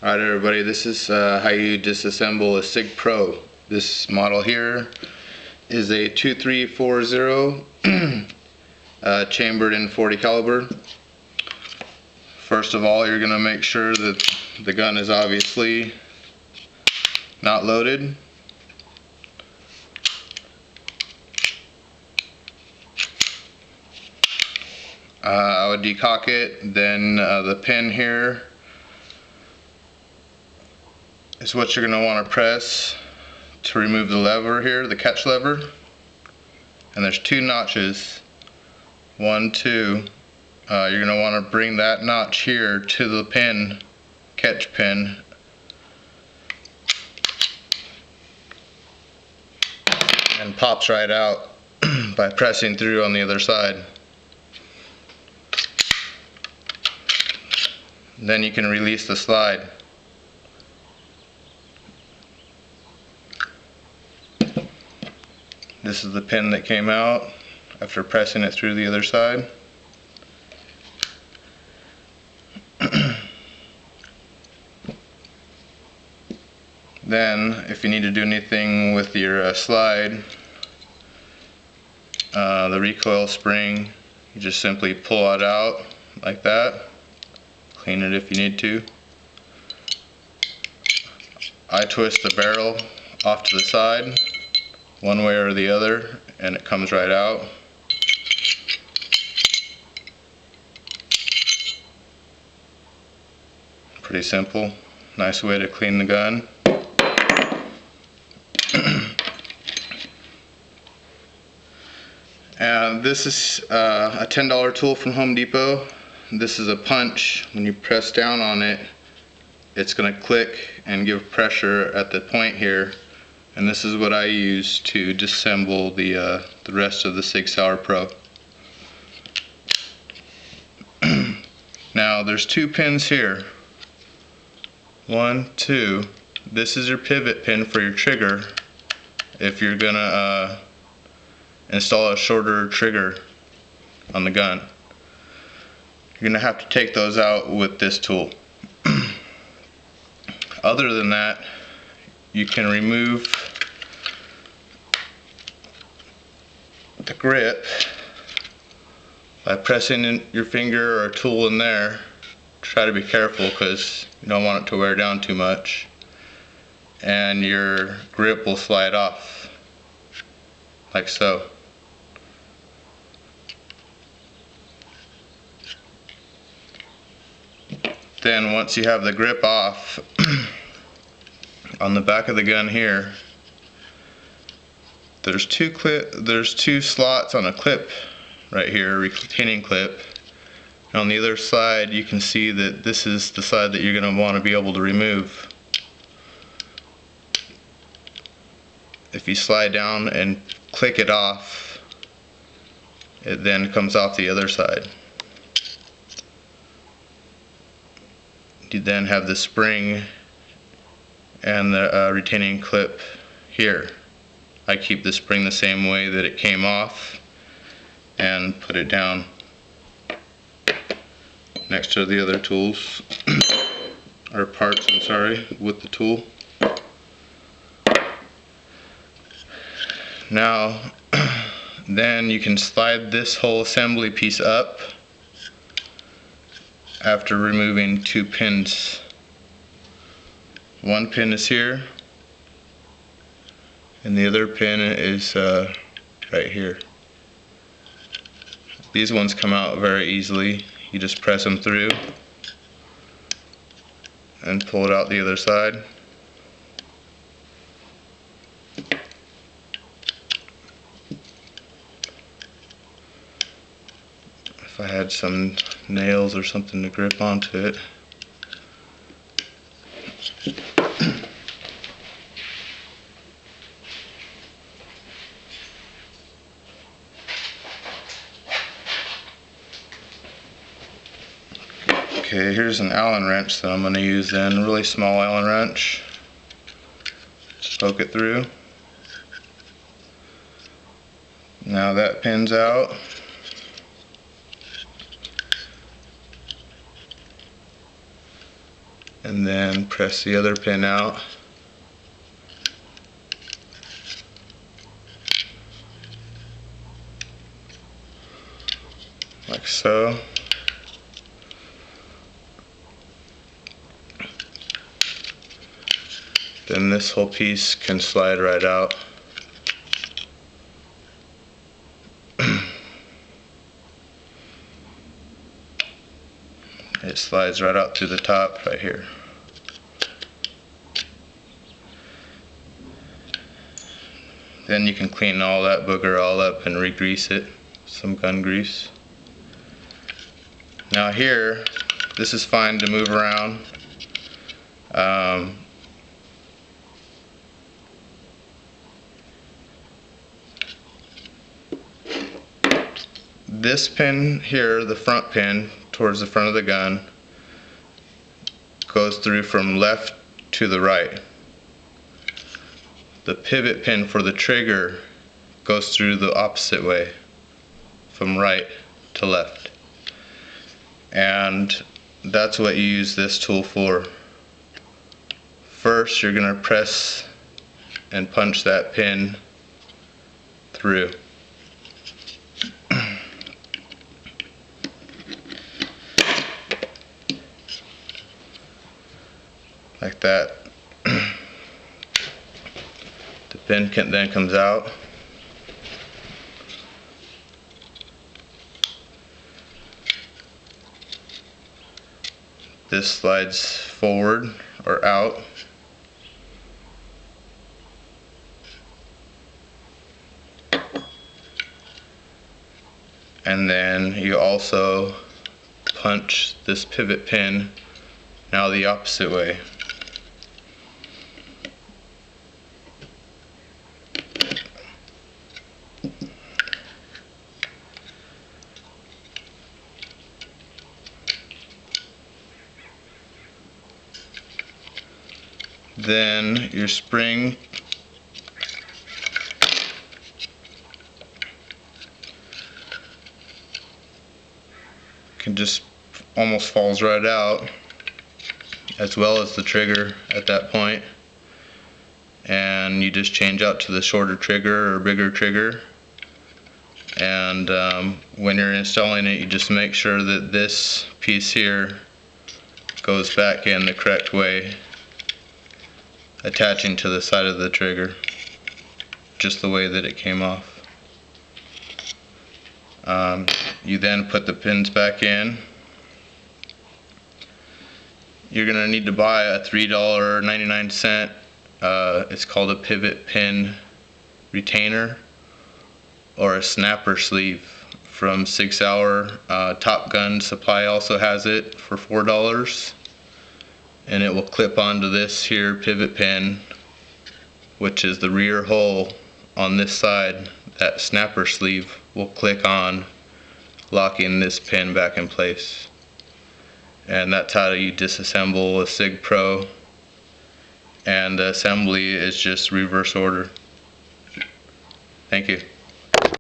Alright everybody, this is how you disassemble a SIG Pro. This model here is a 2340 chambered in .40 caliber. First of all, you're going to make sure that the gun is obviously not loaded. I would decock it, then the pin here is what you're going to want to press to remove the lever here, the catch lever. And there's two notches, 1, 2. You're going to want to bring that notch here to the pin, catch pin, and pops right out by pressing through on the other side. Then you can release the slide. This is the pin that came out after pressing it through the other side. Then, if you need to do anything with your slide, the recoil spring, you just simply pull it out like that. Clean it if you need to. I twist the barrel off to the side, one way or the other, and it comes right out. Pretty simple. Nice way to clean the gun. And this is a $10 tool from Home Depot. This is a punch. When you press down on it, it's going to click and give pressure at the point here. And this is what I use to disassemble the rest of the SIG Sauer Pro. Now there's two pins here. 1, 2. This is your pivot pin for your trigger if you're gonna install a shorter trigger on the gun. You're gonna have to take those out with this tool. Other than that, you can remove the grip by pressing in your finger or a tool in there. Try to be careful because you don't want it to wear down too much, and your grip will slide off like so. Then once you have the grip off, on the back of the gun here, there's two slots on a clip right here, a retaining clip. And on the other side, you can see that this is the side that you're going to want to be able to remove. If you slide down and click it off, it then comes off the other side. You then have the spring and the retaining clip here. I keep the spring the same way that it came off and put it down next to the other tools, or parts, I'm sorry, with the tool. Now, then you can slide this whole assembly piece up after removing two pins. One pin is here, and the other pin is right here. These ones come out very easily. You just press them through and pull it out the other side. If I had some nails or something to grip onto it. Okay, here's an Allen wrench that I'm going to use then, a really small Allen wrench. Just poke it through. Now that pin's out. and then press the other pin out. Like so. Then this whole piece can slide right out. It slides right out through the top right here. Then you can clean all that booger all up and re-grease it with some gun grease. Now here, this is fine to move around. This pin here, the front pin towards the front of the gun, goes through from left to the right. The pivot pin for the trigger goes through the opposite way, from right to left. And that's what you use this tool for. First, you're going to press and punch that pin through. Like that. The pin then comes out. This slides forward or out. And then you also punch this pivot pin now the opposite way. Then your spring can just almost falls right out, as well as the trigger at that point. And you just change out to the shorter trigger or bigger trigger. And when you're installing it, you just make sure that this piece here goes back in the correct way, attaching to the side of the trigger, just the way that it came off. You then put the pins back in. You're going to need to buy a $3.99, it's called a pivot pin retainer, or a snapper sleeve from Sauer. Top Gun Supply also has it for $4. And it will clip onto this here pivot pin, which is the rear hole on this side. That snapper sleeve will click on, locking this pin back in place. And that's how you disassemble a SIG Pro. And the assembly is just reverse order. Thank you.